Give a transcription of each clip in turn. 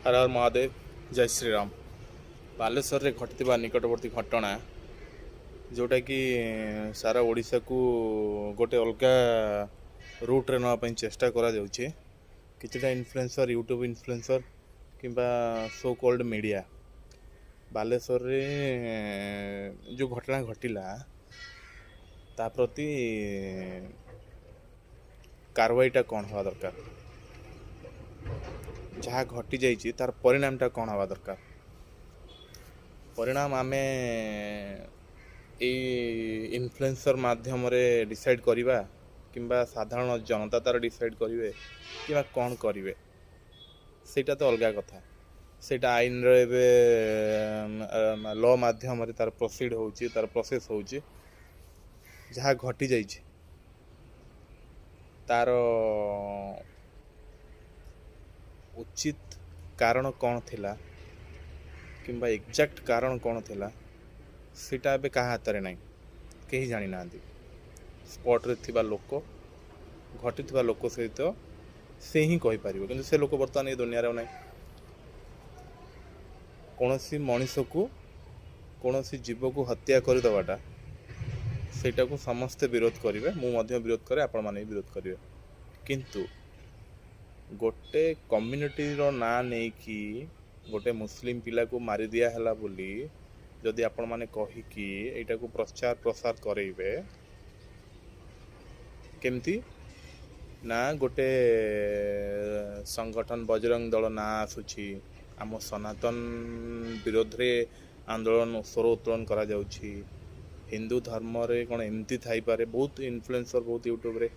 हर हर महादेव जय श्रीराम। बालेश्वर रे घटिଥିବା निकटवर्ती घटना जोटा कि सारा ओडिशा को गोटे अलगा रूट रे नवा चेष्टा करा जाउछे। किछटा इन्फ्लुएंसर यूट्यूब इन्फ्लुएंसर किंबा सो कॉल्ड मीडिया बालेश्वर रे जो घटना घटिला ता प्रति कार्रवाईटा कौन हवा दरकार, जहाँ घटी जाइए तार परिणामटा कौन हवा दरकार। परिणाम आमे इन्फ्लुएंसर माध्यम डिसाइड करिबा किंबा साधारण जनता तार डिसाइड करिवे किंबा कौन करिवे सेटा तो अलगा कथा। सेटा आईन रे लॉ माध्यम तार प्रोसीड होउची, तार प्रोसेस होउची। जहाँ घटी जाइए तार उचित कारण कौन थिला किंबा एग्जैक्ट कारण कौन थिला सीटा एबे कहा हाथ रे नहीं, कहीं जानी ना। स्पॉट रे थिबा लोक घटी लोक सहित से ही कहि पारिबो, किंतु से लोक वर्तमान ए दुनिया रे नहीं। कौनसी मनीष को कौनसी जीव को हत्या कर दबाटा सेटा को समस्ते विरोध करेंगे, मुझे विरोध करे, आपण माने विरोध करेंगे। किंतु गोटे कम्युनिटी रो ना नहीं कि गोटे मुस्लिम पिला को मारी दिया हला बोली जदि आपण माने कही कि एटा को प्रचार प्रसार करेबे केमती ना गोटे संगठन बजरंग दल ना आसुची आम सनातन विरोध रे आंदोलन स्वर उत्तोलन करा जाउची। हिंदू धर्म रे कौन एमती थाई पारे। बहुत इन्फ्लुएंसर बहुत यूट्यूब रे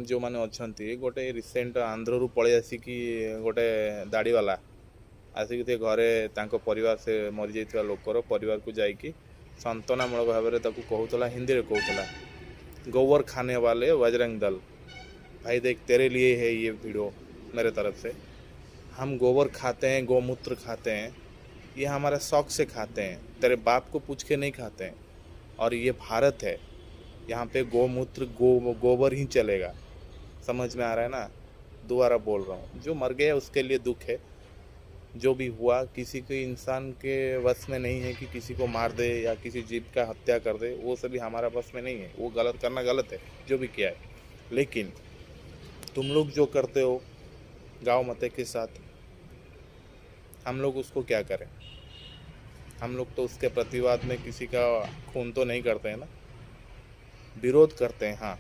जो माने अच्छी गोटे रिसेंट आंध्र रु पलि आसिकी गोटे दाढ़ी वाला आसिक घरे तांको परिवार से मरी जाइथिबा लोकर परिवार को जाइकी सांत्वनामूलक भाव में कहूला, हिंदी रे कहूला, गोबर खाने वाले बजरंग दल, भाई देख तेरे लिए है ये वीडियो मेरे तरफ से। हम गोबर खाते हैं, गोमूत्र खाते हैं, ये हमारे शौक से खाते हैं, तेरे बाप को पूछ के नहीं खाते हैं। और ये भारत है, यहाँ पे गोमूत्र गोबर ही चलेगा। समझ में आ रहा है ना? दोबारा बोल रहा हूँ, जो मर गया उसके लिए दुख है। जो भी हुआ किसी के इंसान के वश में नहीं है कि किसी को मार दे या किसी जीव का हत्या कर दे, वो सभी हमारा वश में नहीं है। वो गलत करना गलत है जो भी किया है, लेकिन तुम लोग जो करते हो गाँव मते के साथ, हम लोग उसको क्या करें? हम लोग तो उसके प्रतिवाद में किसी का खून तो नहीं करते हैं ना, विरोध करते हैं। हाँ,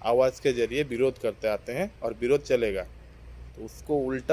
आवाज़ के जरिए विरोध करते आते हैं और विरोध चलेगा, तो उसको उल्टा